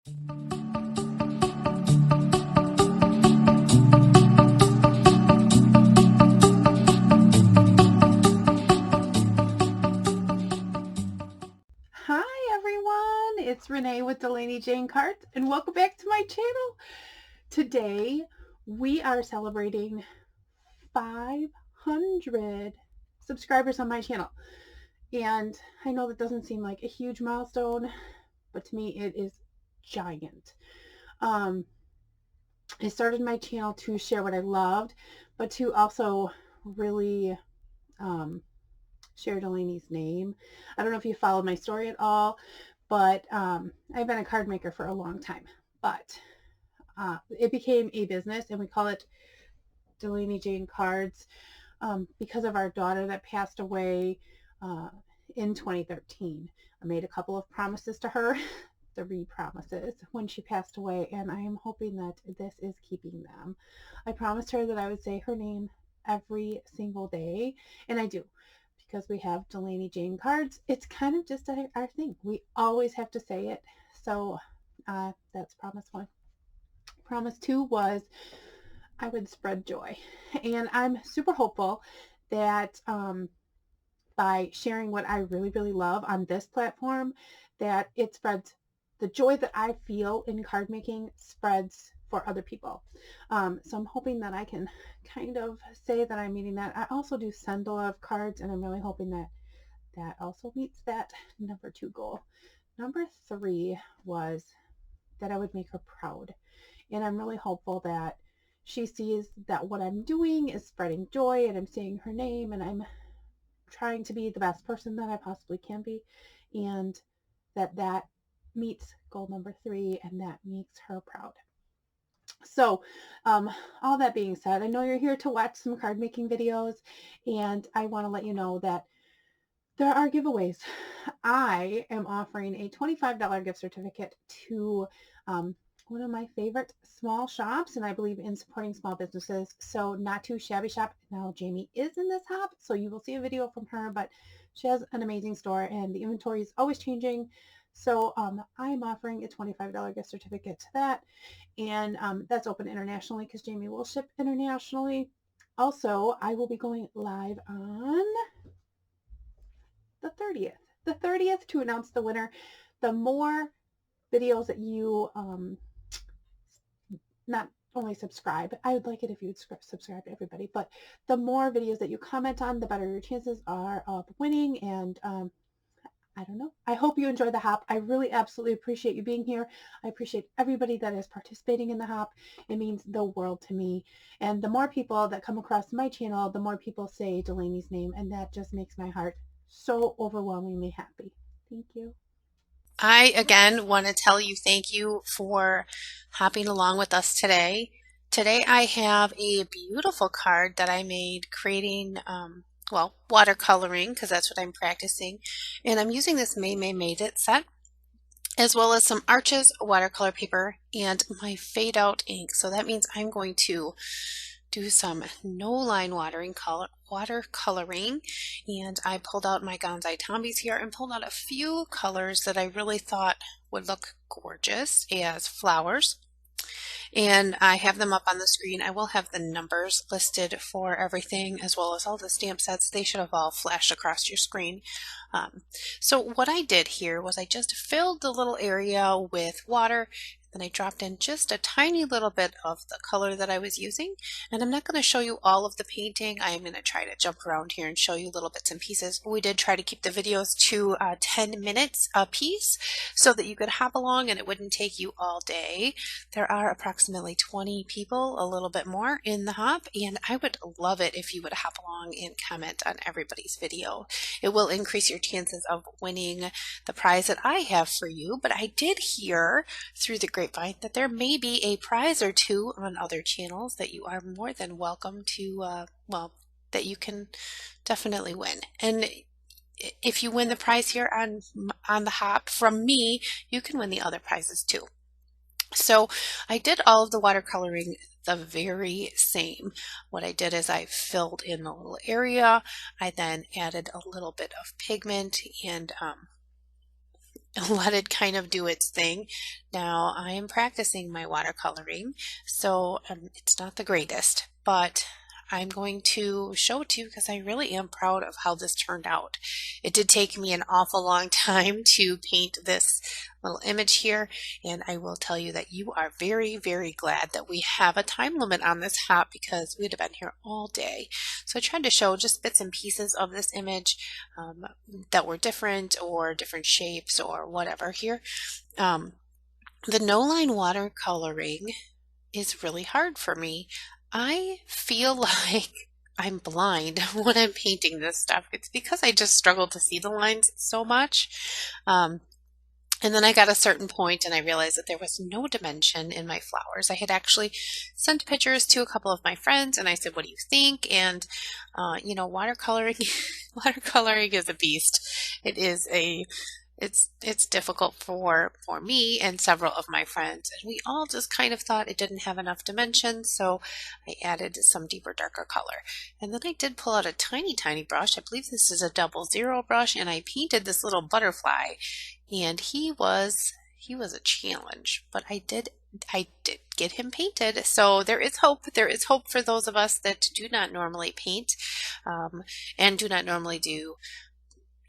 Hi everyone, it's Renee with Delaney Jane Cards and welcome back to my channel. Today we are celebrating 500 subscribers on my channel, and I know that doesn't seem like a huge milestone, but to me it is giant. I started my channel to share what I loved, but to also really share Delaney's name. I don't know if you followed my story at all, but I've been a card maker for a long time, but it became a business, and we call it Delaney Jane Cards because of our daughter that passed away in 2013. I made a couple of promises to her, 3 promises when she passed away, and I am hoping that this is keeping them. I promised her that I would say her name every single day, and I do. Because we have Delaney Jane Cards, it's kind of just our thing. We always have to say it. So that's promise 1. Promise 2 was I would spread joy. And I'm super hopeful that by sharing what I really, really love on this platform, that it spreads the joy that I feel in card making spreads for other people. So I'm hoping that I can kind of say that I'm meeting that. I also do send a lot of cards, and I'm really hoping that that also meets that number 2 goal. Number 3 was that I would make her proud. And I'm really hopeful that she sees that what I'm doing is spreading joy, and I'm saying her name, and I'm trying to be the best person that I possibly can be, and that meets goal number 3, and that makes her proud. So all that being said, I know you're here to watch some card making videos, and I want to let you know that there are giveaways. I am offering a $25 gift certificate to one of my favorite small shops, and I believe in supporting small businesses. So Not Too Shabby Shop. Now Jamie is in this shop, so you will see a video from her, but she has an amazing store, and the inventory is always changing. So I'm offering a $25 gift certificate to that, and that's open internationally because Jamie will ship internationally. Also, I will be going live on the 30th. The 30th to announce the winner. The more videos that you not only subscribe, I would like it if you would subscribe to everybody, but the more videos that you comment on, the better your chances are of winning. And I don't know. I hope you enjoy the hop. I really absolutely appreciate you being here. I appreciate everybody that is participating in the hop. It means the world to me. And the more people that come across my channel, the more people say Delaney's name, and that just makes my heart so overwhelmingly happy. Thank you. I again want to tell you thank you for hopping along with us today. Today I have a beautiful card that I made creating, well, watercoloring, because that's what I'm practicing. And I'm using this May Made It set, as well as some Arches watercolor paper and my fade out ink. So that means I'm going to do some no line watercoloring, and I pulled out my Gonzai Tombies here and pulled out a few colors that I really thought would look gorgeous as flowers, and I have them up on the screen. I will have the numbers listed for everything, as well as all the stamp sets. They should have all flashed across your screen. So what I did here was I just filled the little area with water. Then I dropped in just a tiny little bit of the color that I was using. And I'm not going to show you all of the painting. I am going to try to jump around here and show you little bits and pieces. We did try to keep the videos to 10 minutes a piece so that you could hop along and it wouldn't take you all day. There are approximately 20 people, a little bit more, in the hop, and I would love it if you would hop along and comment on everybody's video. It will increase your chances of winning the prize that I have for you. But I did hear through the grapevine that there may be a prize or two on other channels that you are more than welcome to, well, that you can definitely win. And if you win the prize here on the hop from me, you can win the other prizes too. So I did all of the watercoloring the very same. What I did is I filled in a little area. I then added a little bit of pigment and let it kind of do its thing. Now I am practicing my watercoloring, so it's not the greatest, but I'm going to show it to you because I really am proud of how this turned out. It did take me an awful long time to paint this little image here, and I will tell you that you are very, very glad that we have a time limit on this hop because we'd have been here all day. So I tried to show just bits and pieces of this image that were different or different shapes or whatever here. Um, the no line watercoloring is really hard for me. I feel like I'm blind when I'm painting this stuff. It's because I just struggle to see the lines so much. Um, and then I got a certain point and I realized that there was no dimension in my flowers. I had actually sent pictures to a couple of my friends and I said, what do you think? And, watercoloring, watercoloring is a beast. It is it's difficult for me and several of my friends. And we all just kind of thought it didn't have enough dimension. So I added some deeper, darker color. And then I did pull out a tiny, tiny brush. I believe this is a 00 brush. And I painted this little butterfly. And he was a challenge, but I did get him painted. So there is hope. There is hope for those of us that do not normally paint and do not normally do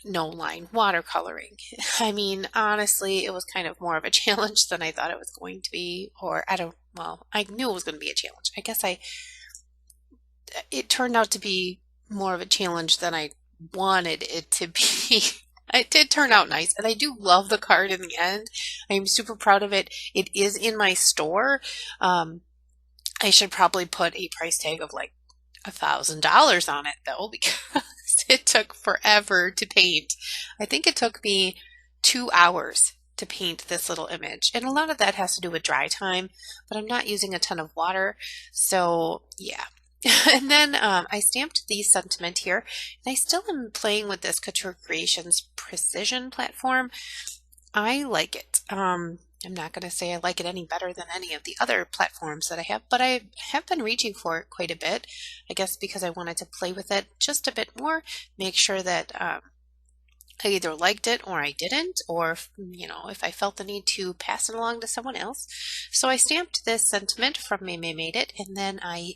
no line watercoloring. I mean, honestly, it was kind of more of a challenge than I thought it was going to be, or I knew it was going to be a challenge. I guess it turned out to be more of a challenge than I wanted it to be. It did turn out nice, and I do love the card in the end. I'm super proud of it. It is in my store. I should probably put a price tag of like $1,000 on it though, because it took forever to paint. I think it took me 2 hours to paint this little image. And a lot of that has to do with dry time, but I'm not using a ton of water. So yeah. And then I stamped the sentiment here, and I still am playing with this Couture Creations Precision platform. I like it. I'm not going to say I like it any better than any of the other platforms that I have, but I have been reaching for it quite a bit. I guess because I wanted to play with it just a bit more, make sure that I either liked it or I didn't, or if I felt the need to pass it along to someone else. So I stamped this sentiment from May Made It, and then I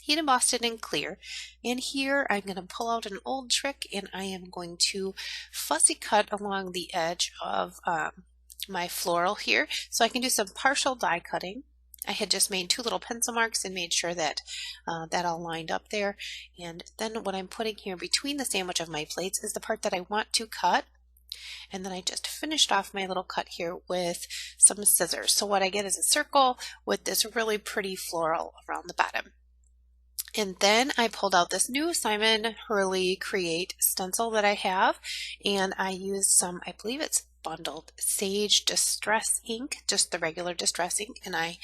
heat embossed it in clear. And here I'm going to pull out an old trick, and I am going to fussy cut along the edge of my floral here, so I can do some partial die cutting. I had just made 2 little pencil marks and made sure that that all lined up there. And then what I'm putting here between the sandwich of my plates is the part that I want to cut. And then I just finished off my little cut here with some scissors. So what I get is a circle with this really pretty floral around the bottom. And then I pulled out this new Simon Hurley Create stencil that I have, and I used some, I believe it's bundled Sage Distress ink, just the regular Distress ink, and I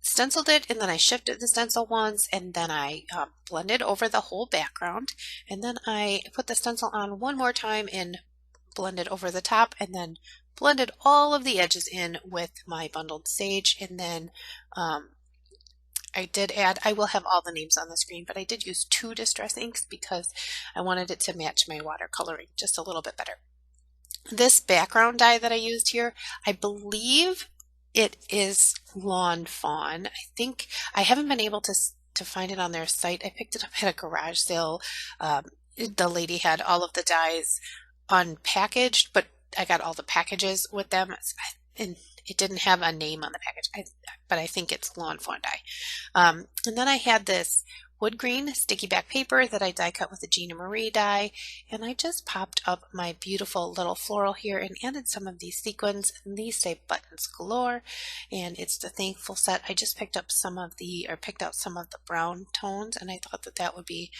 stenciled it, and then I shifted the stencil once, and then I blended over the whole background, and then I put the stencil on one more time and blended over the top, and then blended all of the edges in with my bundled sage, and then I did add, I will have all the names on the screen, but I did use 2 Distress inks because I wanted it to match my watercoloring just a little bit better. This background dye that I used here, I believe it is Lawn Fawn. I think I haven't been able to find it on their site. I picked it up at a garage sale. The lady had all of the dyes unpackaged, but I got all the packages with them, and it didn't have a name on the package, but I think it's Lawn Fawn dye. And then I had this wood green sticky back paper that I die cut with the Gina Marie die, and I just popped up my beautiful little floral here and added some of these sequins, and these say Buttons Galore, and it's the Thankful set. I just picked out some of the brown tones, and I thought that that would be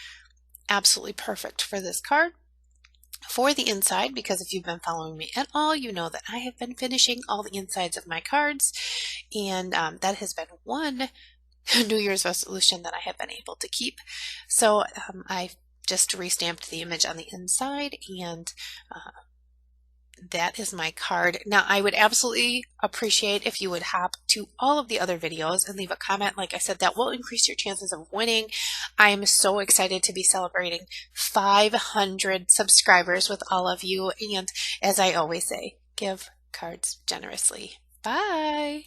absolutely perfect for this card. For the inside, because if you've been following me at all, you know that I have been finishing all the insides of my cards, and that has been one New Year's resolution that I have been able to keep. So I just restamped the image on the inside, and that is my card. Now, I would absolutely appreciate if you would hop to all of the other videos and leave a comment. Like I said, that will increase your chances of winning. I am so excited to be celebrating 500 subscribers with all of you. And as I always say, give cards generously. Bye.